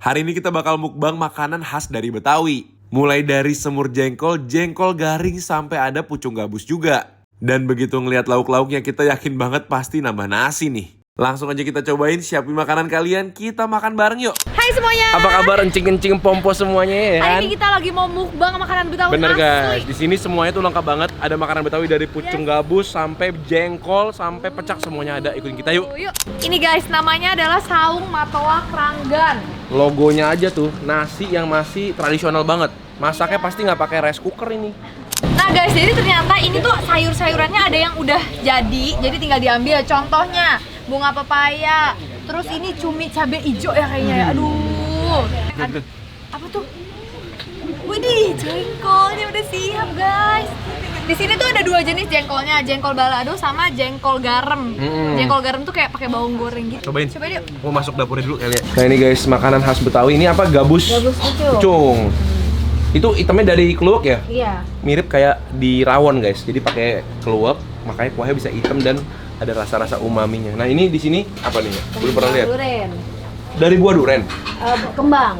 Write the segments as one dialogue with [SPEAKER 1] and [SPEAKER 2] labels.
[SPEAKER 1] Hari ini kita bakal mukbang makanan khas dari Betawi. Mulai dari semur jengkol, jengkol garing sampai ada pucung gabus juga. Dan begitu ngeliat lauk-lauknya kita yakin banget pasti nambah nasi nih. Langsung aja kita cobain, siapin makanan kalian, kita makan bareng yuk.
[SPEAKER 2] Hai semuanya.
[SPEAKER 3] Apa kabar encing-encing pompo semuanya ya kan?
[SPEAKER 2] Hari ini kita lagi mau mukbang makanan Betawi.
[SPEAKER 3] Bener
[SPEAKER 2] asli.
[SPEAKER 3] guys, di sini semuanya tuh lengkap banget. Ada makanan Betawi dari pucung gabus sampai jengkol sampai pecak semuanya ada. Ikutin kita yuk.
[SPEAKER 2] Yuk. Ini guys, namanya adalah saung matoa kranggan.
[SPEAKER 3] Logonya aja tuh nasi yang masih tradisional banget. Masaknya pasti nggak pakai rice cooker ini.
[SPEAKER 2] Nah guys, jadi ternyata ini tuh sayur-sayurannya ada yang udah jadi tinggal diambil. Contohnya bunga pepaya, terus ini cumi cabai hijau ya kayaknya ya. Aduh. Apa tuh? Widih, jengkol ini udah siap guys. Di sini tuh ada dua jenis jengkolnya, jengkol balado sama jengkol garam. Jengkol garam tuh kayak pakai bawang goreng gitu.
[SPEAKER 3] Cobain.
[SPEAKER 2] Cobain yuk.
[SPEAKER 3] Mau masuk dapurnya dulu kali ya. Nah ini guys, makanan khas Betawi ini apa? Gabus.
[SPEAKER 2] Gabus pucung.
[SPEAKER 3] Pucung. Itu hitamnya dari keluak ya?
[SPEAKER 2] Iya.
[SPEAKER 3] Mirip kayak di rawon guys. Jadi pakai keluak, makanya kuahnya bisa hitam dan ada rasa-rasa umaminya. Nah ini di sini apa nih? Belum pernah lihat.
[SPEAKER 4] Duren.
[SPEAKER 3] Dari buah duren.
[SPEAKER 4] Kembang.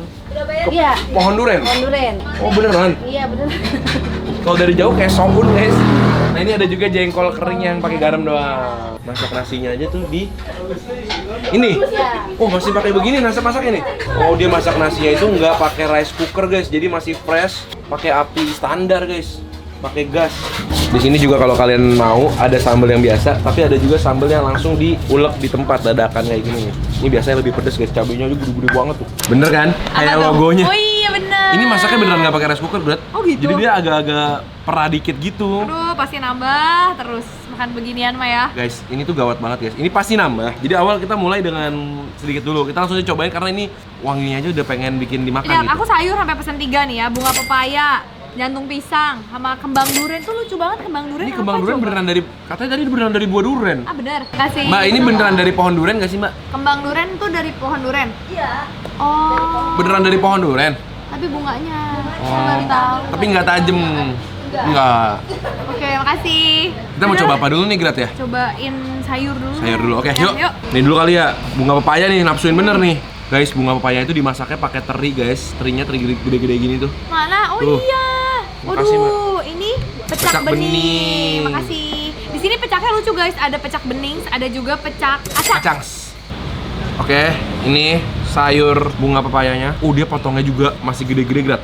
[SPEAKER 4] Iya.
[SPEAKER 3] Pohon duren.
[SPEAKER 4] Pohon duren.
[SPEAKER 3] Oh beneran.
[SPEAKER 4] Iya bener.
[SPEAKER 3] Kalau dari jauh kayak soun guys. Nah ini ada juga jengkol kering yang pakai garam doang. Masak nasinya aja tuh di ini. Oh masih pakai begini masak ini. Oh dia masak nasinya itu nggak pakai rice cooker guys. Jadi masih fresh. Pakai api standar guys. Pakai gas. Di sini juga kalau kalian mau ada sambal yang biasa, tapi ada juga sambal yang langsung diulek di tempat dadakan kayak gini. Ini biasanya lebih pedes guys. Cabenya aja gede-gede banget tuh. Bener kan? Kayak
[SPEAKER 2] Apa tuh?
[SPEAKER 3] logonya.
[SPEAKER 2] Oh iya bener.
[SPEAKER 3] Ini masaknya beneran nggak pakai rice cooker, Bro.
[SPEAKER 2] Oh gitu.
[SPEAKER 3] Jadi dia agak-agak perah dikit gitu.
[SPEAKER 2] Aduh, pasti nambah terus makan beginian mah ya.
[SPEAKER 3] Guys, ini tuh gawat banget guys. Ini pasti nambah. Jadi awal kita mulai dengan sedikit dulu. Kita langsung cobain karena ini wanginya aja udah pengen bikin dimakan
[SPEAKER 2] Lihat,
[SPEAKER 3] gitu.
[SPEAKER 2] aku sayur sampai pesen 3 nih ya, bunga pepaya, jantung pisang, sama kembang duren tuh lucu banget kembang duren.
[SPEAKER 3] Ini kembang
[SPEAKER 2] apa
[SPEAKER 3] duren
[SPEAKER 2] coba?
[SPEAKER 3] beneran dari, katanya tadi beneran dari buah duren.
[SPEAKER 2] Ah bener, kasih.
[SPEAKER 3] Mbak, ini beneran dari pohon duren gak sih Mbak?
[SPEAKER 2] Kembang duren tuh dari pohon duren.
[SPEAKER 4] Iya.
[SPEAKER 2] Oh.
[SPEAKER 3] Beneran dari pohon duren?
[SPEAKER 2] Tapi bunganya.
[SPEAKER 3] Oh.
[SPEAKER 2] Saya baru tahu.
[SPEAKER 3] Tapi nggak tajem. Enggak.
[SPEAKER 2] Oke, makasih.
[SPEAKER 3] Kita mau coba apa dulu nih Grat ya?
[SPEAKER 2] Cobain sayur dulu.
[SPEAKER 3] Sayur dulu, oke
[SPEAKER 2] Ya,
[SPEAKER 3] yuk. Nih dulu kali ya, bunga pepaya nih, nafsuin bener nih. Guys, bunga pepaya itu dimasaknya pakai teri guys. Terinya teri gede-gede gini tuh.
[SPEAKER 2] Mana? Oh
[SPEAKER 3] Tuh.
[SPEAKER 2] iya.
[SPEAKER 3] Makasih,
[SPEAKER 2] Waduh, ini pecak
[SPEAKER 3] Pecak
[SPEAKER 2] bening.
[SPEAKER 3] bening.
[SPEAKER 2] Makasih. Di sini pecaknya lucu guys. Ada pecak bening, ada juga pecak acak.
[SPEAKER 3] Kacangs. Oke, ini sayur bunga pepayanya. Dia potongnya juga masih gede-gede Grat.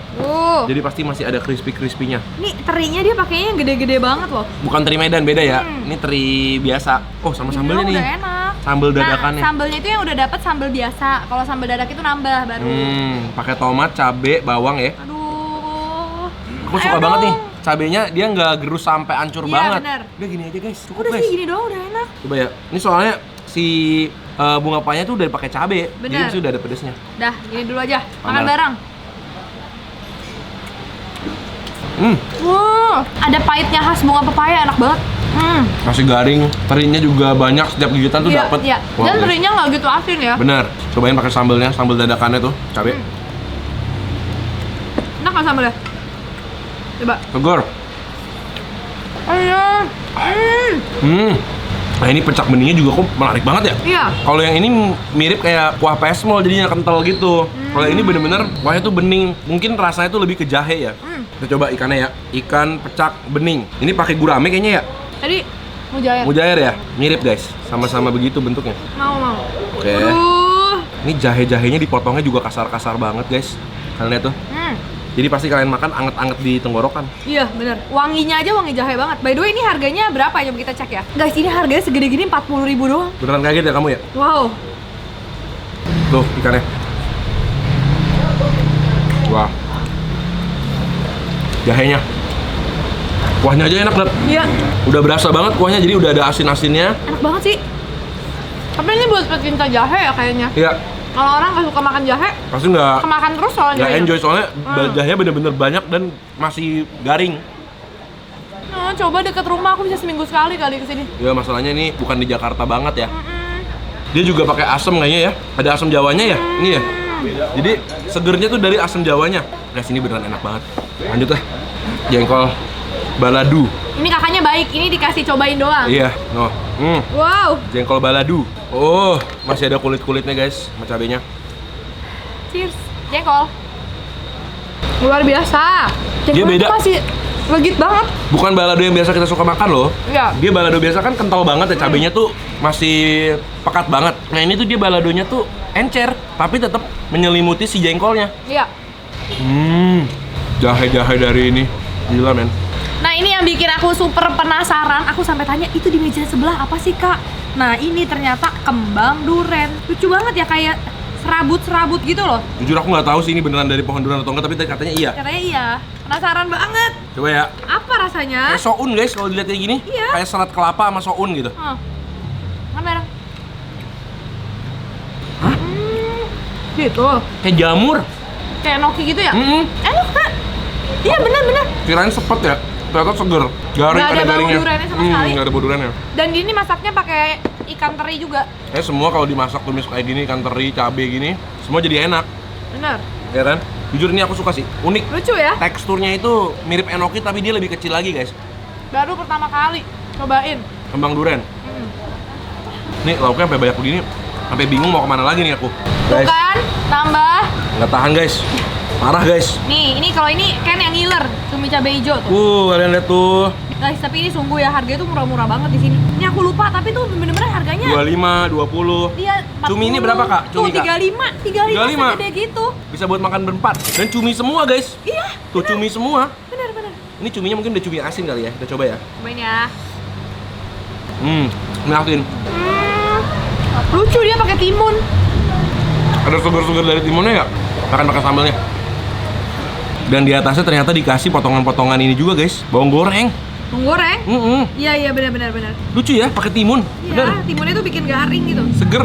[SPEAKER 3] Jadi pasti masih ada crispy-crispy-nya.
[SPEAKER 2] Nih terinya dia pakainya yang gede-gede banget loh.
[SPEAKER 3] Bukan teri Medan, beda ya. Ini teri biasa. Oh, sama sambelnya
[SPEAKER 2] Ini
[SPEAKER 3] nih.
[SPEAKER 2] udah enak.
[SPEAKER 3] Sambal dadakannya.
[SPEAKER 2] Nah, sambelnya itu yang udah dapat sambel biasa. Kalau sambel dadak itu nambah baru.
[SPEAKER 3] Pakai tomat, cabe, bawang ya.
[SPEAKER 2] Aduh.
[SPEAKER 3] Aku suka
[SPEAKER 2] Ayo
[SPEAKER 3] banget
[SPEAKER 2] dong.
[SPEAKER 3] nih. Cabenya dia nggak gerus sampai hancur
[SPEAKER 2] Iya,
[SPEAKER 3] banget.
[SPEAKER 2] bener.
[SPEAKER 3] Udah gini aja guys, cukup
[SPEAKER 2] Udah
[SPEAKER 3] guys.
[SPEAKER 2] sih gini doang udah enak.
[SPEAKER 3] Coba ya. Ini soalnya si bunga pepayanya tuh udah pakai cabe. Jadi
[SPEAKER 2] Bener.
[SPEAKER 3] sudah ada pedesnya.
[SPEAKER 2] Dah, gini dulu aja. Makan
[SPEAKER 3] Ambil.
[SPEAKER 2] bareng. Ada pahitnya khas bunga pepaya, enak banget.
[SPEAKER 3] Masih garing, terinya juga banyak, setiap gigitan tuh
[SPEAKER 2] Iya,
[SPEAKER 3] dapet.
[SPEAKER 2] iya.
[SPEAKER 3] Wah,
[SPEAKER 2] Dan
[SPEAKER 3] guys.
[SPEAKER 2] terinya nggak gitu asin ya.
[SPEAKER 3] Bener, cobain pakai sambelnya, sambel dadakannya tuh, cabe.
[SPEAKER 2] Enak nggak sambelnya? Coba.
[SPEAKER 3] Segar.
[SPEAKER 2] Ayo.
[SPEAKER 3] Nah ini pecak beningnya juga kok menarik banget ya.
[SPEAKER 2] Iya.
[SPEAKER 3] Kalau yang ini mirip kayak kuah pesmol jadinya kental gitu. Kalau ini bener-bener kuahnya tuh bening. Mungkin rasanya tuh lebih ke jahe ya. Kita coba ikannya ya. Ikan pecak bening. Ini pakai gurame kayaknya ya.
[SPEAKER 2] Tadi mujair.
[SPEAKER 3] Mujair ya. Mirip guys. Sama-sama begitu bentuknya.
[SPEAKER 2] Mau.
[SPEAKER 3] Oke.
[SPEAKER 2] Aduh.
[SPEAKER 3] Ini jahe-jahenya dipotongnya juga kasar-kasar banget guys. Kalian lihat tuh. Jadi pasti kalian makan anget-anget di tenggorokan.
[SPEAKER 2] Iya bener. Wanginya aja wangi jahe banget. By the way ini harganya berapa ya? Coba kita cek ya. Guys ini harganya segede gini 40.000 doang.
[SPEAKER 3] Beneran kaget ya kamu ya?
[SPEAKER 2] Wow.
[SPEAKER 3] Tuh ikannya. Wah. Jahenya. Kuahnya aja enak banget.
[SPEAKER 2] Iya.
[SPEAKER 3] Udah berasa banget kuahnya, jadi udah ada asin-asinnya.
[SPEAKER 2] Enak banget sih. Tapi ini buat pecinta jahe ya kayaknya.
[SPEAKER 3] Iya.
[SPEAKER 2] Kalau orang nggak suka makan jahe,
[SPEAKER 3] Pasti nggak
[SPEAKER 2] kemakan terus soalnya.
[SPEAKER 3] enjoy soalnya jahenya bener-bener banyak dan masih garing.
[SPEAKER 2] Nah, coba deket rumah aku bisa seminggu sekali kali kesini.
[SPEAKER 3] Ya masalahnya ini bukan di Jakarta banget ya. Dia juga pakai asam kayaknya ya. Ada asam Jawanya ya. Ini ya. Jadi segernya tuh dari asam Jawanya. Guys ini beneran enak banget. Lanjut lah. Jengkol balado.
[SPEAKER 2] Ini kakaknya baik, ini dikasih cobain doang.
[SPEAKER 3] Iya, no.
[SPEAKER 2] Wow.
[SPEAKER 3] Jengkol balado. Oh, masih ada kulit-kulitnya guys, sama cabenya.
[SPEAKER 2] Cheers. jengkol. Luar biasa.
[SPEAKER 3] Dia
[SPEAKER 2] Jengkol
[SPEAKER 3] beda.
[SPEAKER 2] tuh masih legit banget.
[SPEAKER 3] Bukan balado yang biasa kita suka makan loh.
[SPEAKER 2] Iya.
[SPEAKER 3] Dia balado biasa kan kental banget ya, cabenya tuh masih pekat banget. Nah ini tuh dia baladonya tuh encer, tapi tetap menyelimuti si jengkolnya.
[SPEAKER 2] Iya.
[SPEAKER 3] Jahe-jahe dari ini, gila men.
[SPEAKER 2] Nah ini yang bikin aku super penasaran. Aku sampai tanya itu di meja sebelah apa sih kak? Nah ini ternyata kembang duren. Lucu banget ya, kayak serabut-serabut gitu loh.
[SPEAKER 3] Jujur aku nggak tahu sih ini beneran dari pohon durian atau enggak, tapi tadi katanya iya.
[SPEAKER 2] Katanya iya. Penasaran banget.
[SPEAKER 3] Coba ya.
[SPEAKER 2] Apa rasanya?
[SPEAKER 3] Kayak soun guys, kalau dilihat kayak gini.
[SPEAKER 2] Iya.
[SPEAKER 3] Kayak serat kelapa sama soun gitu.
[SPEAKER 2] Makan bareng. Gitu.
[SPEAKER 3] Kayak jamur.
[SPEAKER 2] Kayak enoki gitu ya?
[SPEAKER 3] Mm-mm.
[SPEAKER 2] Enak kak. Iya benar-benar.
[SPEAKER 3] Kirain sepet ya, ternyata seger. Garing,
[SPEAKER 2] Nggak ada bau
[SPEAKER 3] garingnya.
[SPEAKER 2] duriannya sama sekali.
[SPEAKER 3] Nggak ada bau duriannya.
[SPEAKER 2] Dan ini masaknya pakai ikan teri juga.
[SPEAKER 3] Semua kalau dimasak tumis kayak gini, ikan teri, cabe gini, semua jadi enak.
[SPEAKER 2] Bener.
[SPEAKER 3] Ya kan? Jujur ini aku suka sih, unik.
[SPEAKER 2] Lucu ya?
[SPEAKER 3] Teksturnya itu mirip enoki tapi dia lebih kecil lagi guys.
[SPEAKER 2] Baru pertama kali cobain.
[SPEAKER 3] Kembang duren. Nih lauknya sampai banyak begini, sampai bingung mau kemana lagi nih aku.
[SPEAKER 2] Tuh kan, tambah.
[SPEAKER 3] Nggak tahan guys, parah guys.
[SPEAKER 2] Nih, ini kalau ini kan yang ngiler, cumi cabai hijau tuh.
[SPEAKER 3] Kalian lihat tuh.
[SPEAKER 2] Guys, tapi ini sungguh ya, harganya tuh murah-murah banget di sini. Ini aku lupa, tapi tuh bener-bener harganya.
[SPEAKER 3] 25, 20.
[SPEAKER 2] Iya, 40.
[SPEAKER 3] Cumi ini berapa, Kak?
[SPEAKER 2] Tuh,
[SPEAKER 3] Cumi, Kak?
[SPEAKER 2] 35 segede gitu.
[SPEAKER 3] Bisa buat makan berempat. Dan cumi semua guys.
[SPEAKER 2] Iya,
[SPEAKER 3] Tuh cumi semua.
[SPEAKER 2] bener-bener.
[SPEAKER 3] Ini cuminya mungkin udah cumi asin kali ya. Kita coba ya.
[SPEAKER 2] Cobain ya.
[SPEAKER 3] Ini asin.
[SPEAKER 2] Lucu dia pakai timun.
[SPEAKER 3] Ada sugar-sugar dari timunnya ya? Makan sambalnya. Dan di atasnya ternyata dikasih potongan-potongan ini juga guys. Bawang goreng.
[SPEAKER 2] Bawang goreng? Iya, benar-benar.
[SPEAKER 3] Lucu ya, pakai timun. Bener.
[SPEAKER 2] Iya, timunnya tuh bikin garing gitu.
[SPEAKER 3] Seger.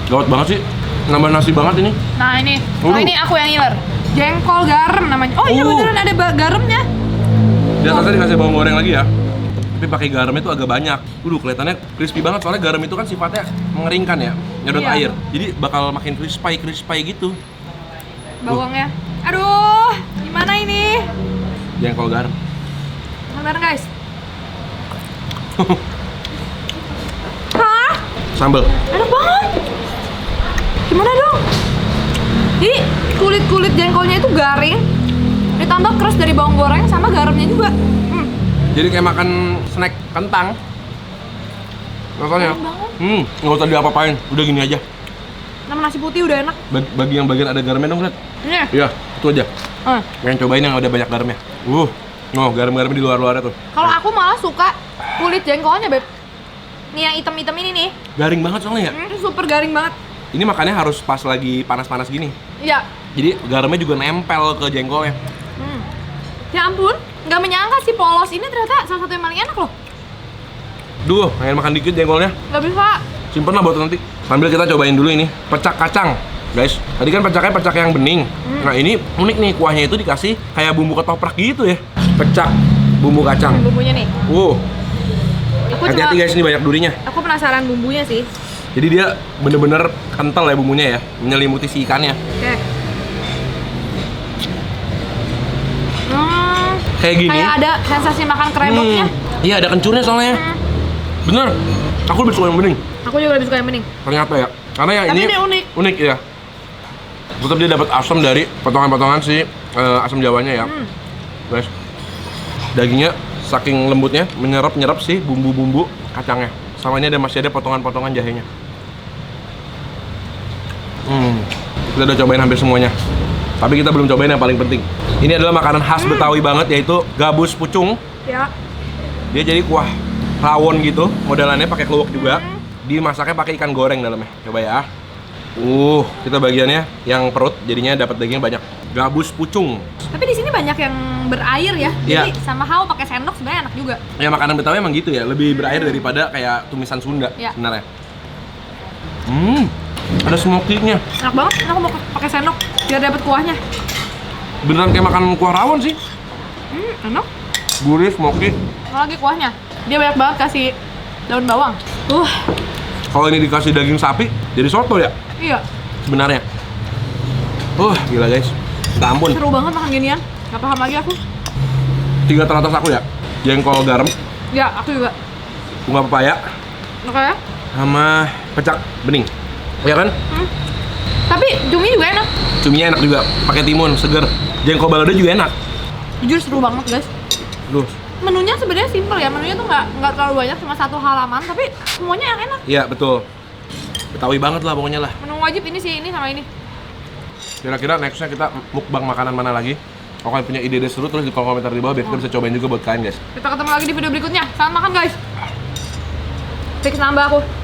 [SPEAKER 3] Gawat banget sih. Nambah nasi banget ini.
[SPEAKER 2] Nah ini, oh ini aku yang ngiler. Jengkol garam namanya. Oh iya beneran ada garamnya.
[SPEAKER 3] Di atasnya dikasih bawang goreng lagi ya. Tapi pakai garamnya tuh agak banyak. Kelihatannya crispy banget soalnya garam itu kan sifatnya mengeringkan ya, nyedot
[SPEAKER 2] Iya.
[SPEAKER 3] air. Jadi bakal makin crispy gitu.
[SPEAKER 2] Bawangnya. Aduh, gimana ini?
[SPEAKER 3] Jengkol garam.
[SPEAKER 2] Makan bareng guys. Hah?
[SPEAKER 3] Sambal.
[SPEAKER 2] Enak banget. Gimana dong? Jadi kulit jengkolnya itu garing, ditambah keras dari bawang goreng sama garamnya juga.
[SPEAKER 3] Jadi kayak makan snack kentang. Rasanya. Nggak usah diapa-apain, udah gini aja.
[SPEAKER 2] Nama nasi putih udah enak.
[SPEAKER 3] Bagi yang bagian ada garamnya dong, lihat.
[SPEAKER 2] Ini.
[SPEAKER 3] Iya, itu aja. Pengen cobain yang ada banyak garamnya. Garam-garam di luar-luarnya tuh.
[SPEAKER 2] Kalau aku malah suka kulit jengkolnya, Beb. Nih yang hitam-hitam ini nih.
[SPEAKER 3] Garing banget soalnya ya.
[SPEAKER 2] Itu super garing banget.
[SPEAKER 3] Ini makannya harus pas lagi panas-panas gini.
[SPEAKER 2] Iya.
[SPEAKER 3] Jadi garamnya juga nempel ke jengkolnya.
[SPEAKER 2] Ya ampun, nggak menyangka sih polos ini ternyata salah satu yang paling enak loh.
[SPEAKER 3] Duh, pengen makan dikit jengkolnya.
[SPEAKER 2] Nggak bisa.
[SPEAKER 3] Simpen lah buat nanti. Sambil kita cobain dulu ini pecak kacang, guys. Tadi kan pecaknya pecak yang bening. Nah ini unik nih, kuahnya itu dikasih kayak bumbu ketoprak gitu ya. Pecak bumbu kacang.
[SPEAKER 2] Bumbunya nih. Aku
[SPEAKER 3] Hati-hati guys, ini banyak durinya.
[SPEAKER 2] Aku penasaran bumbunya sih.
[SPEAKER 3] Jadi dia bener-bener kental ya bumbunya ya, menyelimuti si ikannya.
[SPEAKER 2] Oke.
[SPEAKER 3] Kayak gini.
[SPEAKER 2] Kayak ada sensasi makan keremoknya.
[SPEAKER 3] Iya, ada kencurnya soalnya. Bener. Aku lebih suka yang bening.
[SPEAKER 2] Aku juga lebih suka yang bening.
[SPEAKER 3] Ternyata ya. Karena yang
[SPEAKER 2] Tapi
[SPEAKER 3] ini
[SPEAKER 2] ini unik.
[SPEAKER 3] Unik ya. Tetap dia dapat asam dari potongan-potongan si asam jawanya ya. Guys. Dagingnya saking lembutnya menyerap sih bumbu-bumbu kacangnya. Sama ini masih ada potongan-potongan jahenya. Kita udah cobain hampir semuanya. Tapi kita belum cobain yang paling penting. Ini adalah makanan khas Betawi banget, yaitu gabus pucung.
[SPEAKER 2] Ya.
[SPEAKER 3] Dia jadi kuah rawon gitu, modelannya pakai kluwek juga. Dimasaknya pakai ikan goreng dalamnya. Coba ya. Kita bagiannya yang perut, jadinya dapat daging banyak. Gabus pucung.
[SPEAKER 2] Tapi di sini banyak yang berair ya. Jadi
[SPEAKER 3] Iya.
[SPEAKER 2] sama how pakai sendok sebenarnya enak juga.
[SPEAKER 3] Ya makanan Betawi emang gitu ya, lebih berair daripada kayak tumisan Sunda
[SPEAKER 2] Iya.
[SPEAKER 3] sebenarnya. Ada smoky-nya.
[SPEAKER 2] Enak banget. Aku mau pakai sendok biar dapat kuahnya.
[SPEAKER 3] Beneran kayak makan kuah rawon sih.
[SPEAKER 2] Enak.
[SPEAKER 3] Gurih, smoky.
[SPEAKER 2] Lagi kuahnya. Dia banyak banget kasih daun bawang.
[SPEAKER 3] Kalau ini dikasih daging sapi, jadi soto ya
[SPEAKER 2] Iya.
[SPEAKER 3] sebenarnya. Gila guys. Minta ampun.
[SPEAKER 2] Seru banget makan ginian. Gak paham lagi aku.
[SPEAKER 3] 3 teratas aku ya. Jengkol garam,
[SPEAKER 2] Ya, aku juga.
[SPEAKER 3] bunga pepaya,
[SPEAKER 2] Oke ya.
[SPEAKER 3] sama pecak bening. Ya kan?
[SPEAKER 2] Tapi cumi juga enak.
[SPEAKER 3] Cuminya enak juga, pakai timun, seger. Jengkol balado juga enak.
[SPEAKER 2] Jujur seru banget guys.
[SPEAKER 3] Duh,
[SPEAKER 2] Menunya sebenarnya simpel ya. Menunya tuh nggak terlalu banyak, cuma 1 halaman, tapi semuanya enak.
[SPEAKER 3] iya betul. Betawi banget lah pokoknya lah.
[SPEAKER 2] Menu wajib ini sih, ini sama ini.
[SPEAKER 3] Kira-kira nextnya kita mukbang makanan mana lagi? Kalau kalian punya ide seru terus di kolom komentar di bawah biar kita bisa cobain juga buat kalian guys.
[SPEAKER 2] Kita ketemu lagi di video berikutnya. Selamat makan guys. Fix nambah aku.